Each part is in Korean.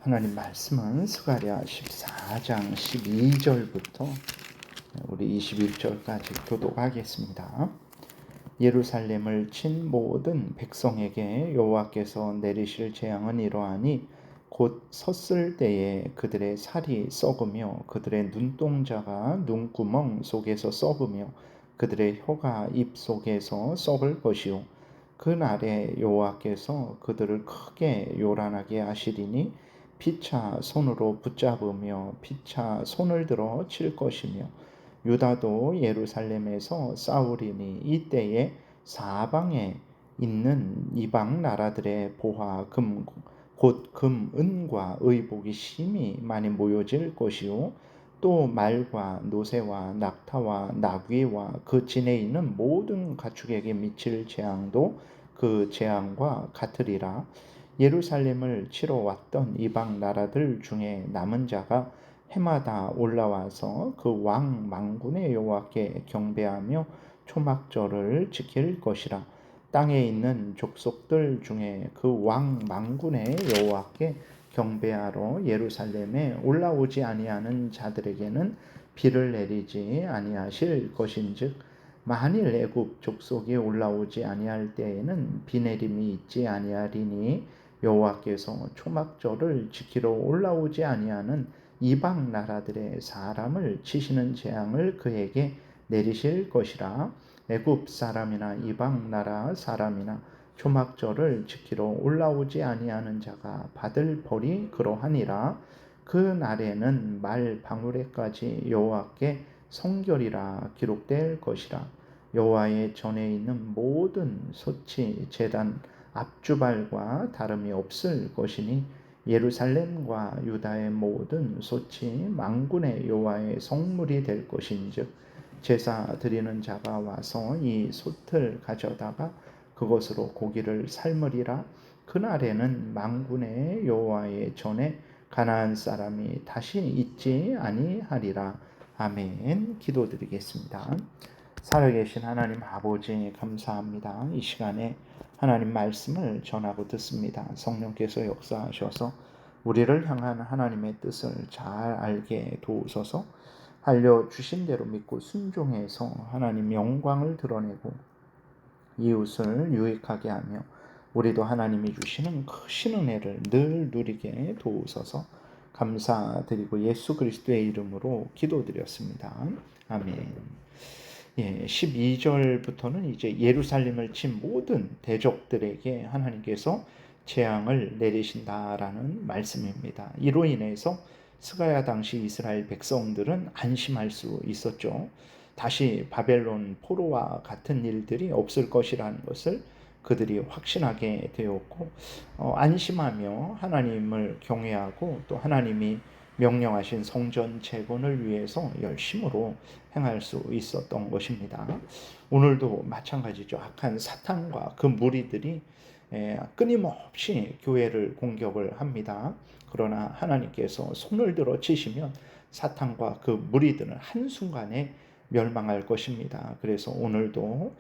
하나님 말씀은 스가랴 14장 12절부터 우리 21절까지 교독하겠습니다. 예루살렘을 친 모든 백성에게 여호와께서 내리실 재앙은 이러하니 곧 섰을 때에 그들의 살이 썩으며 그들의 눈동자가 눈구멍 속에서 썩으며 그들의 혀가 입 속에서 썩을 것이요 그날에 여호와께서 그들을 크게 요란하게 하시리니 피차 손으로 붙잡으며 피차 손을 들어 칠 것이며 유다도 예루살렘에서 싸우리니 이때에 사방에 있는 이방 나라들의 보화 곧 금, 은과 의복이 심히 많이 모여질 것이요 또 말과 노새와 낙타와 나귀와 그 진에 있는 모든 가축에게 미칠 재앙도 그 재앙과 같으리라. 예루살렘을 치러 왔던 이방 나라들 중에 남은 자가 해마다 올라와서 그 왕 망군의 여호와께 경배하며 초막절을 지킬 것이라. 땅에 있는 족속들 중에 그 왕 망군의 여호와께 경배하러 예루살렘에 올라오지 아니하는 자들에게는 비를 내리지 아니하실 것인즉 만일 애굽 족속이 올라오지 아니할 때에는 비 내림이 있지 아니하리니 여호와께서 초막절을 지키러 올라오지 아니하는 이방 나라들의 사람을 치시는 재앙을 그에게 내리실 것이라. 애굽 사람이나 이방 나라 사람이나 초막절을 지키러 올라오지 아니하는 자가 받을 벌이 그러하니라. 그 날에는 말 방울에까지 여호와께 성결이라 기록될 것이라. 여호와의 전에 있는 모든 소치 제단 앞주발과 다름이 없을 것이니 예루살렘과 유다의 모든 소치 만군의 여호와의 성물이 될 것인즉 제사 드리는 자가 와서 이 솥을 가져다가 그것으로 고기를 삶으리라. 그날에는 만군의 여호와의 전에 가나안 사람이 다시 있지 아니하리라. 아멘. 기도드리겠습니다. 살아계신 하나님 아버지 감사합니다. 이 시간에 하나님 말씀을 전하고 듣습니다. 성령께서 역사하셔서 우리를 향한 하나님의 뜻을 잘 알게 도우소서. 알려주신 대로 믿고 순종해서 하나님 영광을 드러내고 이웃을 유익하게 하며 우리도 하나님이 주시는 크신 은혜를 늘 누리게 도우소서. 감사드리고 예수 그리스도의 이름으로 기도드렸습니다. 아멘. 12절부터는 이제 예루살렘을 친 모든 대적들에게 하나님께서 재앙을 내리신다라는 말씀입니다. 이로 인해서 스가랴 당시 이스라엘 백성들은 안심할 수 있었죠. 다시 바벨론 포로와 같은 일들이 없을 것이라는 것을 그들이 확신하게 되었고 안심하며 하나님을 경외하고 또 하나님이 명령하신 성전 재건을 위해서 열심으로 행할 수 있었던 것입니다. 오늘도 마찬가지죠. 악한 사탄과 그 무리들이 끊임없이 교회를 공격을 합니다. 그러나 하나님께서 손을 들어 치시면 사탄과 그 무리들은 한순간에 멸망할 것입니다. 그래서 오늘도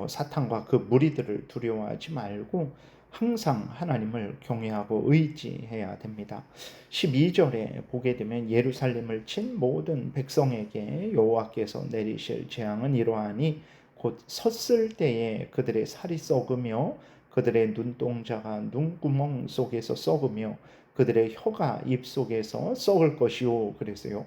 사탄과 그 무리들을 두려워하지 말고 항상 하나님을 경외하고 의지해야 됩니다. 12절에 보게 되면 예루살렘을 친 모든 백성에게 여호와께서 내리실 재앙은 이러하니 곧 섰을 때에 그들의 살이 썩으며 그들의 눈동자가 눈구멍 속에서 썩으며 그들의 혀가 입 속에서 썩을 것이요. 그래서요.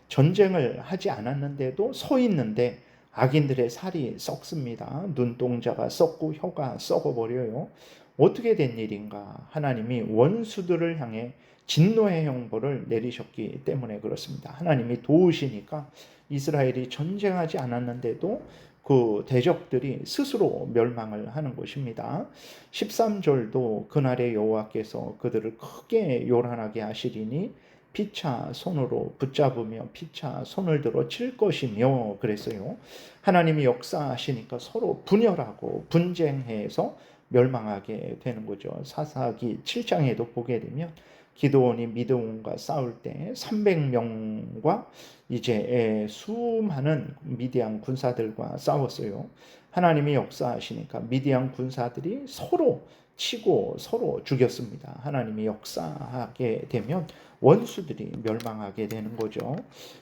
전쟁을 하지 않았는데도 서 있는데 악인들의 살이 썩습니다. 눈동자가 썩고 혀가 썩어버려요. 어떻게 된 일인가? 하나님이 원수들을 향해 진노의 형벌을 내리셨기 때문에 그렇습니다. 하나님이 도우시니까 이스라엘이 전쟁하지 않았는데도 그 대적들이 스스로 멸망을 하는 것입니다. 13절도 그날의 여호와께서 그들을 크게 요란하게 하시리니 피차 손으로 붙잡으며 피차 손을 들어 칠 것이며 그랬어요. 하나님이 역사하시니까 서로 분열하고 분쟁해서 멸망하게 되는 거죠. 사사기 7장에도 보게 되면 기드온이 미드온과 싸울 때 300명과 이제 수많은 미디안 군사들과 싸웠어요. 하나님이 역사하시니까 미디안 군사들이 서로 치고 서로 죽였습니다. 하나님이 역사하게 되면 원수들이 멸망하게 되는 거죠.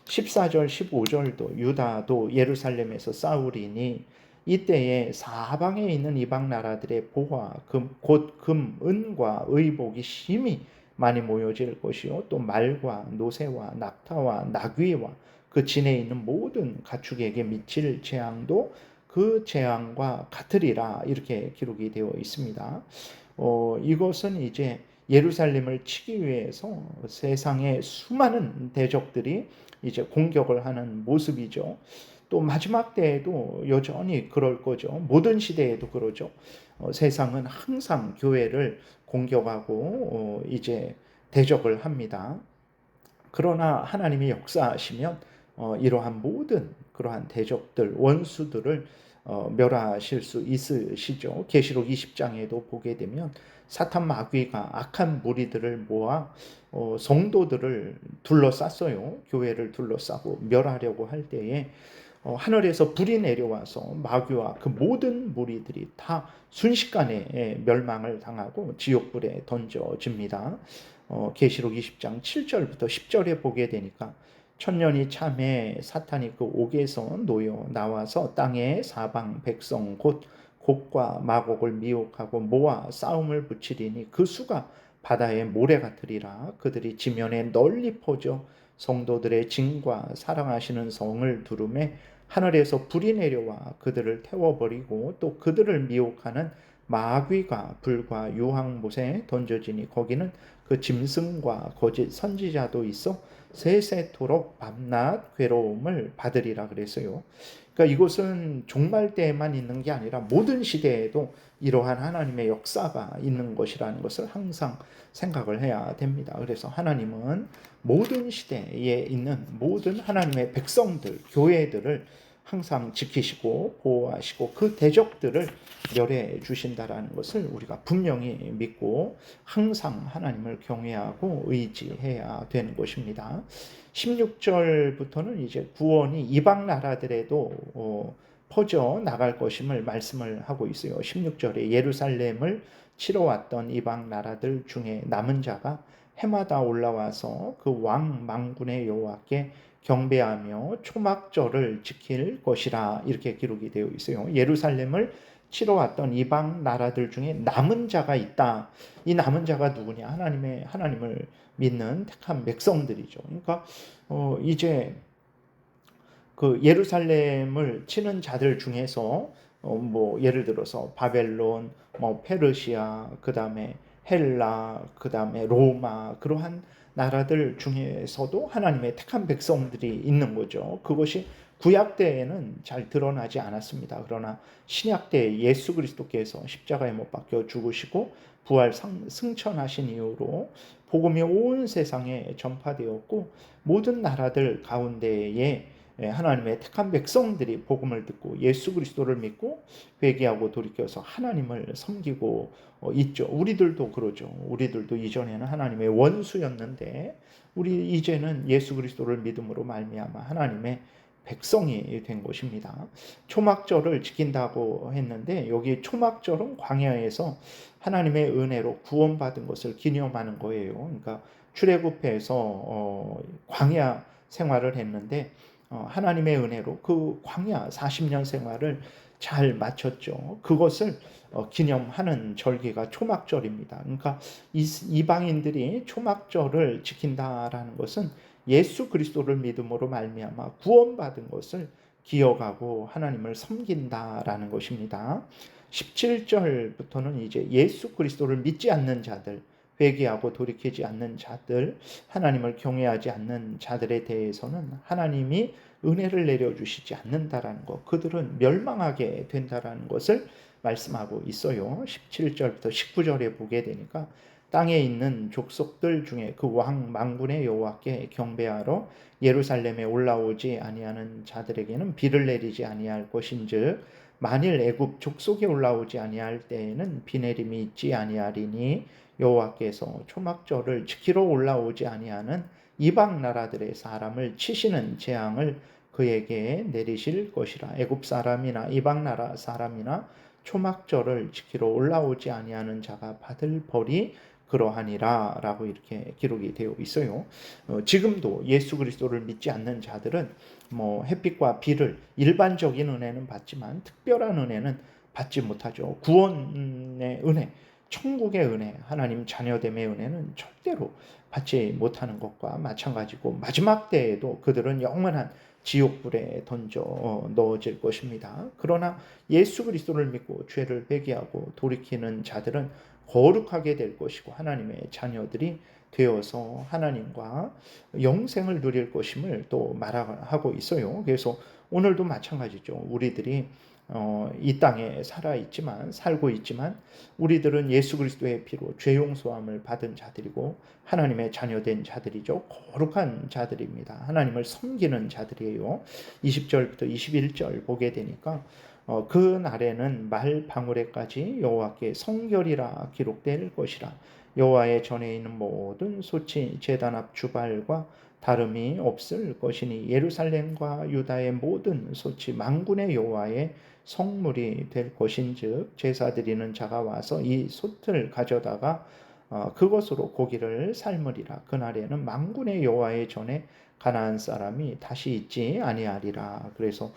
14절 15절도 유다도 예루살렘에서 싸우리니 이때에 사방에 있는 이방 나라들의 보화 곧 금, 은과 의복이 심히 많이 모여질 것이요 또 말과 노새와 낙타와 나귀와 그 진에 있는 모든 가축에게 미칠 재앙도 그 재앙과 같으리라 이렇게 기록이 되어 있습니다. 이것은 이제 예루살렘을 치기 위해서 세상의 수많은 대적들이 이제 공격을 하는 모습이죠. 또 마지막 때에도 여전히 그럴 거죠. 모든 시대에도 그러죠. 세상은 항상 교회를 공격하고 이제 대적을 합니다. 그러나 하나님이 역사하시면 이러한 모든 그러한 대적들, 원수들을 멸하실 수 있으시죠. 계시록 20장에도 보게 되면 사탄 마귀가 악한 무리들을 모아 성도들을 둘러쌌어요. 교회를 둘러싸고 멸하려고 할 때에 하늘에서 불이 내려와서 마귀와 그 모든 무리들이 다 순식간에 멸망을 당하고 지옥불에 던져집니다. 계시록 20장 7절부터 10절에 보게 되니까 천년이 참에 사탄이 그 옥에서 놓여 나와서 땅의 사방 백성 곧 곡과 마곡을 미혹하고 모아 싸움을 붙이리니 그 수가 바다의 모래 같으리라. 그들이 지면에 널리 퍼져 성도들의 진과 사랑하시는 성을 두루매 하늘에서 불이 내려와 그들을 태워버리고 또 그들을 미혹하는 마귀가 불과 유황못에 던져지니 거기는 그 짐승과 거짓 선지자도 있어 세세토록 밤낮 괴로움을 받으리라 그랬어요. 그러니까 이것은 종말 때에만 있는 게 아니라 모든 시대에도 이러한 하나님의 역사가 있는 것이라는 것을 항상 생각을 해야 됩니다. 그래서 하나님은 모든 시대에 있는 모든 하나님의 백성들, 교회들을 항상 지키시고 보호하시고 그 대적들을 멸해 주신다라는 것을 우리가 분명히 믿고 항상 하나님을 경외하고 의지해야 되는 것입니다. 16절부터는 이제 구원이 이방 나라들에도 퍼져 나갈 것임을 말씀을 하고 있어요. 16절에 예루살렘을 치러 왔던 이방 나라들 중에 남은 자가 해마다 올라와서 그 왕 망군의 여호와께 경배하며 초막절을 지킬 것이라 이렇게 기록이 되어 있어요. 예루살렘을 치러 왔던 이방 나라들 중에 남은 자가 있다. 이 남은 자가 누구냐? 하나님을 믿는 택한 백성들이죠. 그러니까 이제 그 예루살렘을 치는 자들 중에서 뭐 예를 들어서 바벨론, 뭐 페르시아, 그다음에 헬라, 그다음에 로마 그러한 나라들 중에서도 하나님의 택한 백성들이 있는 거죠. 그것이 구약 때에는 잘 드러나지 않았습니다. 그러나 신약 때 예수 그리스도께서 십자가에 못 박혀 죽으시고 부활 승천하신 이후로 복음이 온 세상에 전파되었고 모든 나라들 가운데에 하나님의 택한 백성들이 복음을 듣고 예수 그리스도를 믿고 회개하고 돌이켜서 하나님을 섬기고 있죠. 우리들도 그러죠. 우리들도 이전에는 하나님의 원수였는데 우리 이제는 예수 그리스도를 믿음으로 말미암아 하나님의 백성이 된 것입니다. 초막절을 지킨다고 했는데 여기 초막절은 광야에서 하나님의 은혜로 구원받은 것을 기념하는 거예요. 그러니까 출애굽해서 광야 생활을 했는데 하나님의 은혜로 그 광야 40년 생활을 잘 마쳤죠. 그것을 기념하는 절기가 초막절입니다. 그러니까 이방인들이 초막절을 지킨다라는 것은 예수 그리스도를 믿음으로 말미암아 구원받은 것을 기억하고 하나님을 섬긴다라는 것입니다. 17절부터는 이제 예수 그리스도를 믿지 않는 자들, 회개하고 돌이키지 않는 자들, 하나님을 경외하지 않는 자들에 대해서는 하나님이 은혜를 내려주시지 않는다라는 것, 그들은 멸망하게 된다라는 것을 말씀하고 있어요. 17절부터 19절에 보게 되니까 땅에 있는 족속들 중에 그 왕 망군의 여호와께 경배하러 예루살렘에 올라오지 아니하는 자들에게는 비를 내리지 아니할 것인즉 만일 애굽 족속에 올라오지 아니할 때에는 비 내림이 있지 아니하리니 여호와께서 초막절을 지키러 올라오지 아니하는 이방 나라들의 사람을 치시는 재앙을 그에게 내리실 것이라. 애굽 사람이나 이방 나라 사람이나 초막절을 지키러 올라오지 아니하는 자가 받을 벌이 그러하니라 라고 이렇게 기록이 되어 있어요. 지금도 예수 그리스도를 믿지 않는 자들은 뭐 햇빛과 비를 일반적인 은혜는 받지만 특별한 은혜는 받지 못하죠. 구원의 은혜, 천국의 은혜, 하나님 자녀됨의 은혜는 절대로 받지 못하는 것과 마찬가지고 마지막 때에도 그들은 영원한 지옥불에 던져 넣어질 것입니다. 그러나 예수 그리스도를 믿고 죄를 회개하고 돌이키는 자들은 거룩하게 될 것이고 하나님의 자녀들이 되어서 하나님과 영생을 누릴 것임을 또 말하고 있어요. 그래서 오늘도 마찬가지죠. 우리들이 이 땅에 살고 있지만 우리들은 예수 그리스도의 피로 죄 용서함을 받은 자들이고 하나님의 자녀된 자들이죠. 거룩한 자들입니다. 하나님을 섬기는 자들이에요. 20절부터 21절 보게 되니까 그 날에는 말 방울에까지 여호와께 성결이라 기록될 것이라. 여호와의 전에 있는 모든 소치 제단 앞 주발과 다름이 없을 것이니 예루살렘과 유다의 모든 소치 만군의 여호와의 성물이 될 것인즉 제사 드리는 자가 와서 이 솥을 가져다가 그것으로 고기를 삶으리라. 그날에는 만군의 여호와의 전에 가나안 사람이 다시 있지 아니하리라. 그래서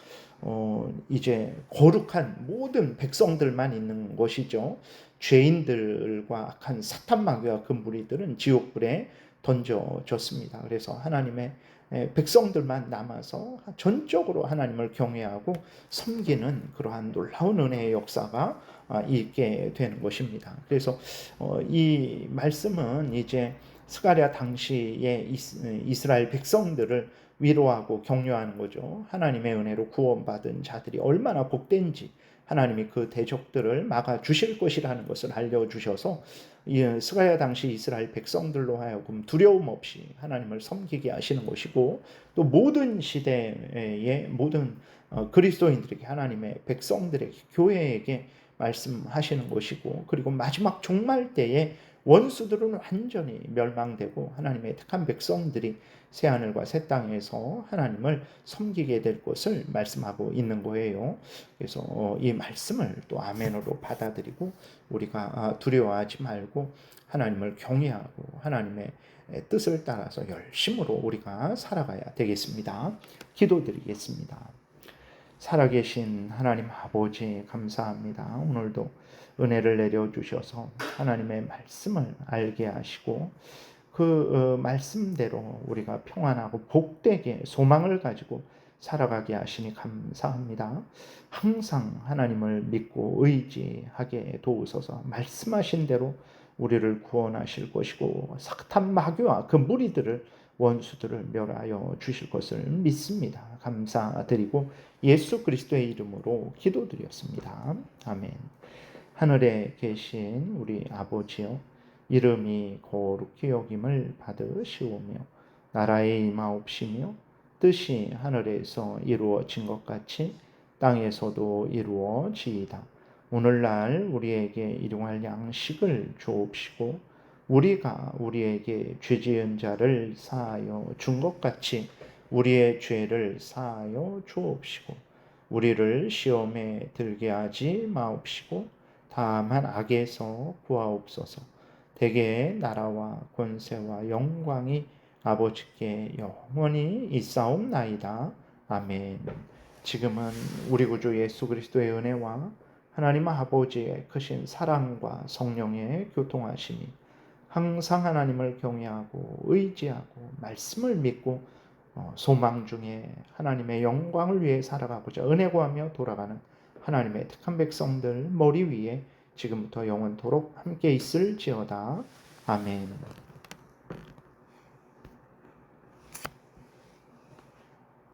이제 거룩한 모든 백성들만 있는 것이죠. 죄인들과 악한 사탄 마귀와 그 무리들은 지옥불에 던져졌습니다. 그래서 하나님의 백성들만 남아서 전적으로 하나님을 경외하고 섬기는 그러한 놀라운 은혜의 역사가 있게 되는 것입니다. 그래서 이 말씀은 이제 스가랴 당시에 이스라엘 백성들을 위로하고 격려하는 거죠. 하나님의 은혜로 구원받은 자들이 얼마나 복된지 하나님이 그 대적들을 막아 주실 것이라는 것을 알려주셔서 스가랴 당시 이스라엘 백성들로 하여금 두려움 없이 하나님을 섬기게 하시는 것이고 또 모든 시대의 모든 그리스도인들에게 하나님의 백성들에게 교회에게 말씀하시는 것이고 그리고 마지막 종말 때에 원수들은 완전히 멸망되고 하나님의 택한 백성들이 새하늘과 새 땅에서 하나님을 섬기게 될 것을 말씀하고 있는 거예요. 그래서 이 말씀을 또 아멘으로 받아들이고 우리가 두려워하지 말고 하나님을 경외하고 하나님의 뜻을 따라서 열심으로 우리가 살아가야 되겠습니다. 기도드리겠습니다. 살아계신 하나님 아버지 감사합니다. 오늘도 은혜를 내려주셔서 하나님의 말씀을 알게 하시고 그 말씀대로 우리가 평안하고 복되게 소망을 가지고 살아가게 하시니 감사합니다. 항상 하나님을 믿고 의지하게 도우소서. 말씀하신 대로 우리를 구원하실 것이고 사탄 마귀와 그 무리들을 원수들을 멸하여 주실 것을 믿습니다. 감사드리고 예수 그리스도의 이름으로 기도드렸습니다. 아멘. 하늘에 계신 우리 아버지여 이름이 거룩히 여김을 받으시오며 나라의 임하옵시며 뜻이 하늘에서 이루어진 것 같이 땅에서도 이루어지이다. 오늘날 우리에게 일용할 양식을 주옵시고 우리가 우리에게 죄지은 자를 사하여 준 것 같이 우리의 죄를 사하여 주옵시고 우리를 시험에 들게 하지 마옵시고 다만 악에서 구하옵소서. 대개의 나라와 권세와 영광이 아버지께 영원히 있사옵나이다. 아멘. 지금은 우리 구주 예수 그리스도의 은혜와 하나님 아버지의 크신 사랑과 성령의 교통하심이 항상 하나님을 경외하고 의지하고 말씀을 믿고 소망 중에 하나님의 영광을 위해 살아가고자 은혜 구하며 돌아가는 하나님의 택한 백성들 머리 위에 지금부터 영원토록 함께 있을지어다. 아멘.